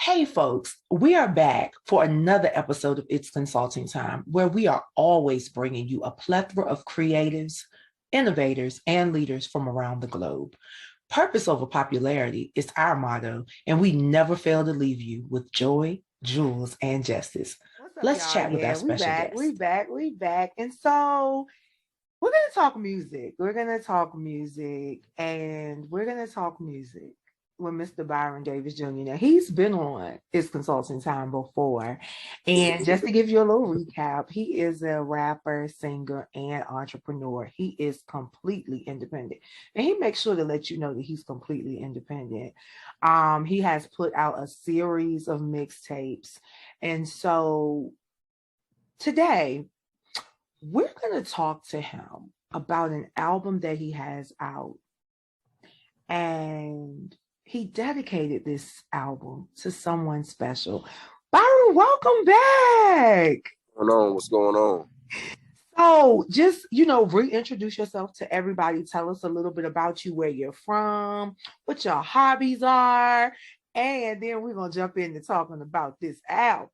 Hey, folks, we are back for another episode of It's Consulting Time, where we are always bringing you a plethora of creatives, innovators, and leaders from around the globe. Purpose over popularity is our motto, and we never fail to leave you with joy, jewels, and justice. What's up, Let's y'all? chat with our Yeah, we special back, we guest. back, we back. And so we're gonna talk music. We're gonna talk music, and we're gonna talk music with Mr. Byron Davis Jr. Now he's been on his consulting time before. And just to give you a little recap, he is a rapper, singer, and entrepreneur. He is completely independent. And he makes sure to let you know that he's completely independent. He has put out a series of mixtapes. And so today we're going to talk to him about an album that he has out. And he dedicated this album to someone special. Byron, welcome back. What's going on? What's going on? So just, reintroduce yourself to everybody. Tell us a little bit about you, where you're from, what your hobbies are, and then we're going to jump into talking about this album.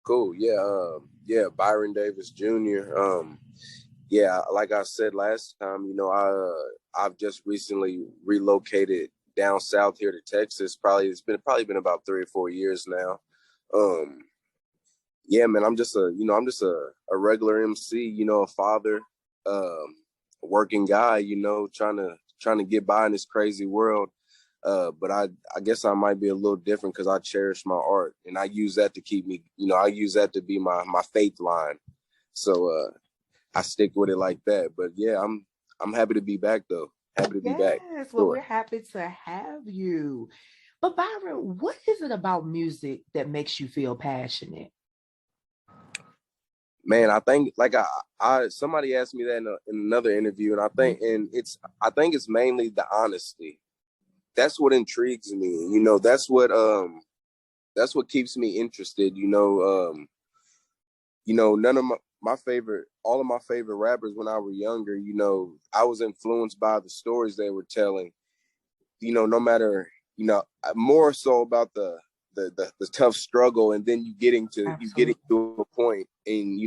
Cool. Yeah. Byron Davis Jr. Yeah, like I said last time, I've just recently relocated down south here to Texas. It's probably been about 3 or 4 years now. Yeah, man, I'm just a regular MC, a father, a working guy, trying to get by in this crazy world. But I guess I might be a little different because I cherish my art, and I use that to keep me, I use that to be my faith line. So I stick with it like that. But yeah, I'm happy to be back though. Happy to be back. Yes, well, we're happy to have you. But Byron, what is it about music that makes you feel passionate? Man, I think like I somebody asked me that in another interview, and I think it's mainly the honesty. That's what intrigues me. That's what keeps me interested. None of all of my favorite rappers when I was younger, I was influenced by the stories they were telling. No matter, more so about the tough struggle, and then you getting to a point, and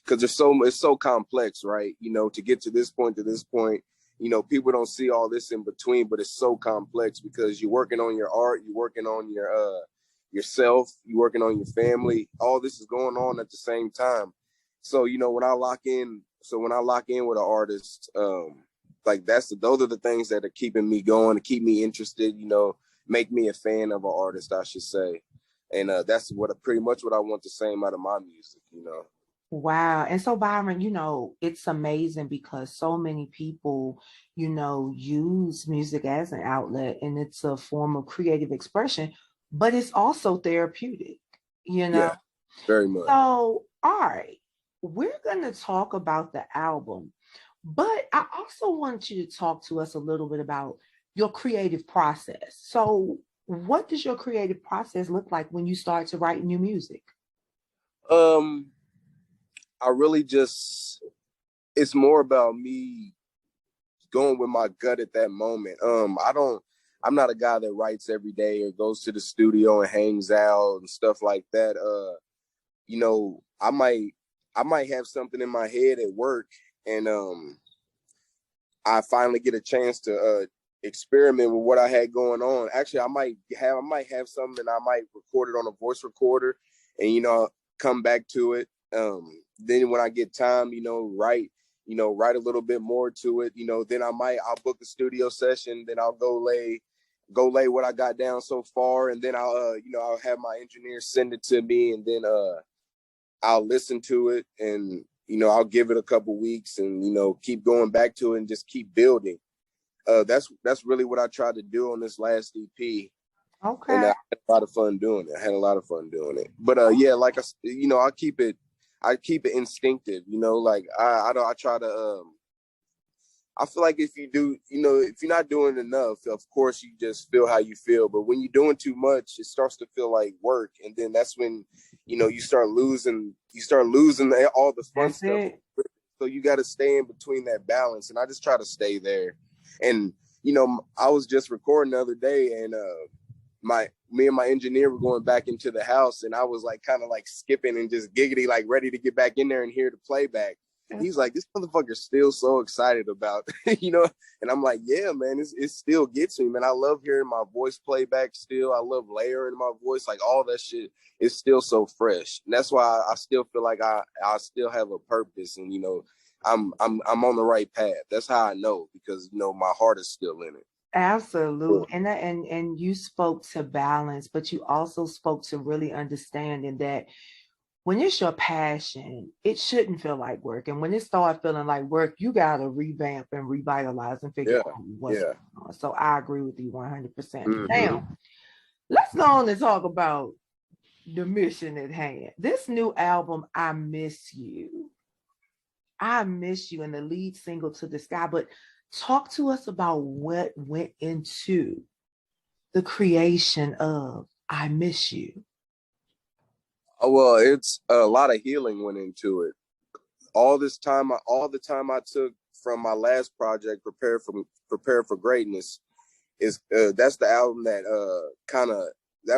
because it's so complex, right? To get to this point, people don't see all this in between, but it's so complex because you're working on your art, you're working on your yourself, you're working on your family. All this is going on at the same time. So when I lock in with an artist, like those are the things that are keeping me going, to keep me interested, make me a fan of an artist, I should say. And that's pretty much what I want the same out of my music. Wow. And so, Byron, it's amazing because so many people, use music as an outlet, and it's a form of creative expression, but it's also therapeutic, Yeah, very much. So, all right, we're going to talk about the album, but I also want you to talk to us a little bit about your creative process. So, what does your creative process look like when you start to write new music? I really it's more about me going with my gut at that moment. I'm not a guy that writes every day or goes to the studio and hangs out and stuff like that. I might have something in my head at work, and I finally get a chance to experiment with what I had going on. Actually, I might have something, and I might record it on a voice recorder, and come back to it. Then when I get time, write a little bit more to it. Then I'll book a studio session. Then I'll go lay what I got down so far, and then I'll have my engineer send it to me, and then I'll listen to it, and I'll give it a couple weeks, and keep going back to it and just keep building. That's really what I tried to do on this last EP. Okay. And I had a lot of fun doing it. But yeah, like I keep it instinctive, like I try to I feel like if you're not doing enough, of course you just feel how you feel. But when you're doing too much, it starts to feel like work. And then that's when, you start losing all the fun stuff. So you got to stay in between that balance. And I just try to stay there. And, I was just recording the other day, and me and my engineer were going back into the house, and I was like kind of like skipping and just giggity, like ready to get back in there and hear the playback. He's like, this motherfucker's still so excited about, you know, and I'm like, yeah, man, it still gets me, man. I love hearing my voice playback still. I love layering my voice, like all that shit is still so fresh. And that's why I still feel like I still have a purpose, and, you know, I'm on the right path. That's how I know, because, you know, my heart is still in it. Absolutely. And you spoke to balance, but you also spoke to really understanding that when it's your passion, it shouldn't feel like work. And when it starts feeling like work, you got to revamp and revitalize and figure out what's going on. So I agree with you 100%. Mm-hmm. Now, let's go on and talk about the mission at hand. This new album, I Miss You. I Miss You, and the lead single, To the Sky. But talk to us about what went into the creation of I Miss You. Oh, well, it's a lot of healing went into it. All the time I took from my last project, Prepare for Greatness, is that's the album that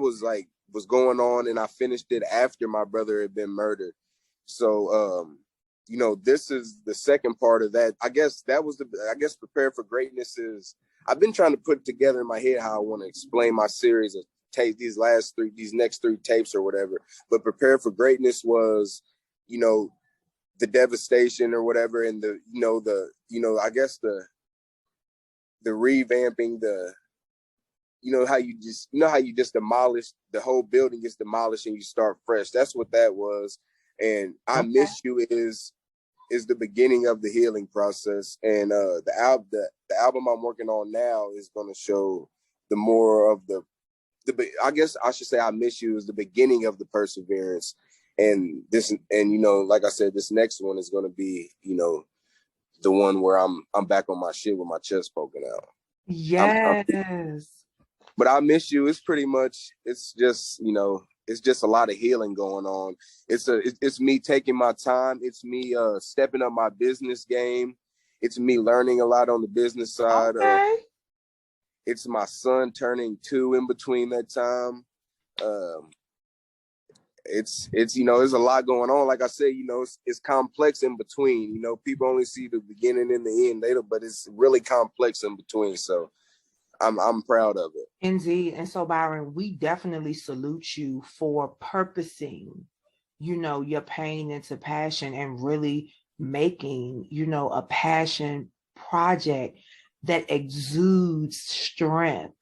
was going on, and I finished it after my brother had been murdered. So you know, this is the second part of that. I guess Prepare for Greatness is, I've been trying to put together in my head how I want to explain my series of tape, these next three tapes or whatever. But Prepare for Greatness was, you know, the devastation or whatever, and the revamping, how you just demolish the whole building, gets demolished and you start fresh. That's what that was. And I Miss You is the beginning of the healing process. And the album I'm working on now is going to show the more of I guess I should say I Miss You is the beginning of the perseverance. And like I said, this next one is going to be, the one where I'm back on my shit with my chest poking out. Yes. But I Miss You is pretty much, it's just a lot of healing going on. It's me taking my time. It's me stepping up my business game. It's me learning a lot on the business side. Okay. It's my son turning 2 in between that time. It's there's a lot going on. Like I said, it's complex in between. People only see the beginning and the end later, but it's really complex in between. So I'm proud of it. Indeed. And so, Byron, we definitely salute you for purposing, your pain into passion and really making, a passion project that exudes strength,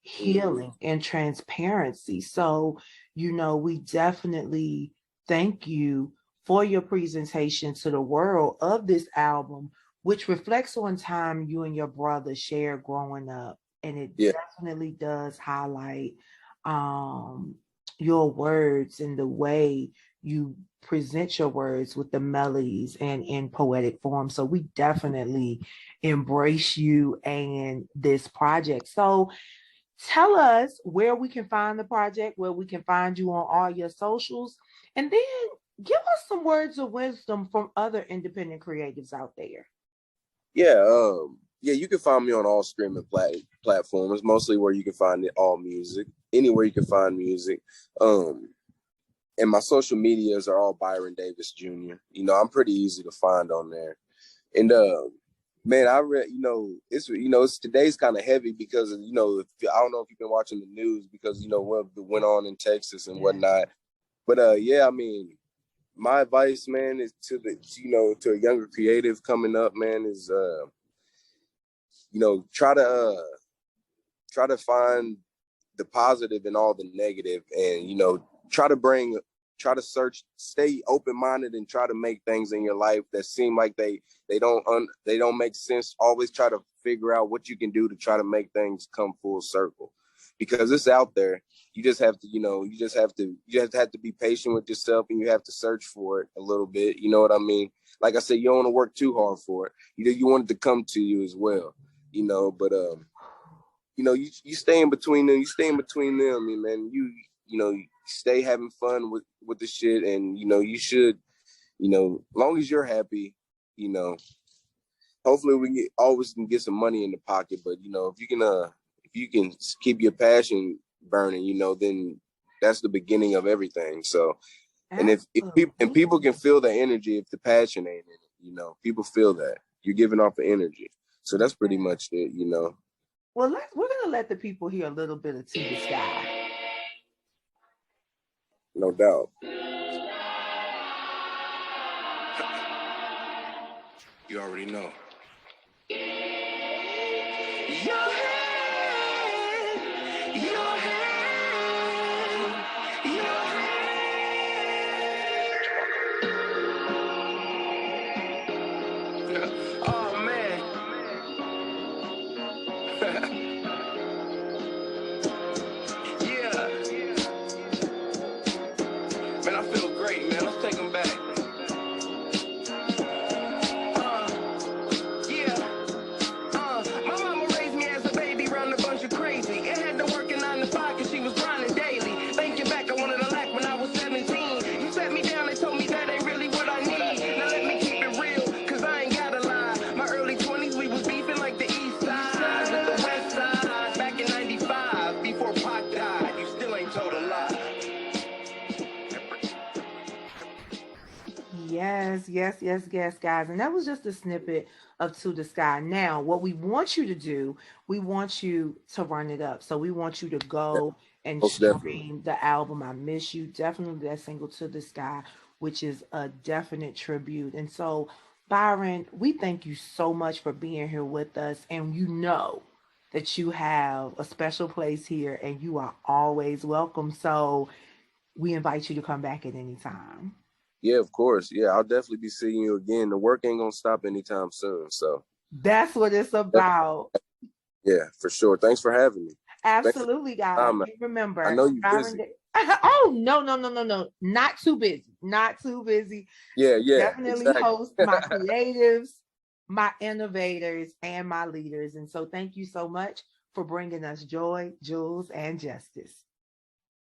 healing, and transparency. So, we definitely thank you for your presentation to the world of this album, which reflects on time you and your brother shared growing up. And it definitely does highlight your words and the way you present your words with the melodies and in poetic form. So we definitely embrace you and this project. So tell us where we can find the project, where we can find you on all your socials, and then give us some words of wisdom from other independent creatives out there. Yeah, you can find me on all streaming platforms, mostly where you can find all music, anywhere you can find music. And my social medias are all Byron Davis Jr. I'm pretty easy to find on there. And man, I read, it's today's kind of heavy because I don't know if you've been watching the news because what went on in Texas and whatnot. But I mean, my advice, man, is to a younger creative coming up, man, is try to find the positive in all the negative, and try to search, stay open-minded, and try to make things in your life that seem like they don't make sense. Always try to figure out what you can do to try to make things come full circle, because it's out there. You just have to be patient with yourself, and you have to search for it a little bit. You know what I mean? Like I said, you don't want to work too hard for it. You want it to come to you as well. But you stay in between them. You stay in between them, and man, you stay having fun with the shit, and you should, as long as you're happy, hopefully we always can get some money in the pocket. But if you can keep your passion burning, you know, then that's the beginning of everything. So, and if people can feel the energy, if the passion ain't in it, you know, people feel that you're giving off the energy. So that's pretty much it, you know. Well, we're gonna let the people hear a little bit of To the Sky. No doubt. You already know. Oh man. Yeah. Man, I feel great, man. Let's take them back. My mama raised me as a baby around a bunch of crazy. It had to work in 9 to 5 because she was grinding daily. Thinking back, I wanted to lack when I was 17. You sat me down and told me that ain't really what I need. Now let me keep it real, because I ain't gotta lie. My early 20s, we was beefing like the east side with the west side. Back in 95, before Pac died, you still ain't told a lie. Yes, guys. And that was just a snippet of To the Sky. Now, what we want you to do, we want you to run it up. So we want you to go and stream the album I Miss You. Definitely that single To the Sky, which is a definite tribute. And so, Byron, we thank you so much for being here with us. And you know that you have a special place here and you are always welcome. So we invite you to come back at any time. Yeah, of course. Yeah, I'll definitely be seeing you again. The work ain't gonna stop anytime soon. So that's what it's about. Yeah, for sure. Thanks for having me. Absolutely, guys. You remember, I know you're busy. Oh, no. Not too busy. Not too busy. Yeah. Definitely exactly. Host my creatives, my innovators, and my leaders. And so thank you so much for bringing us joy, jewels, and justice.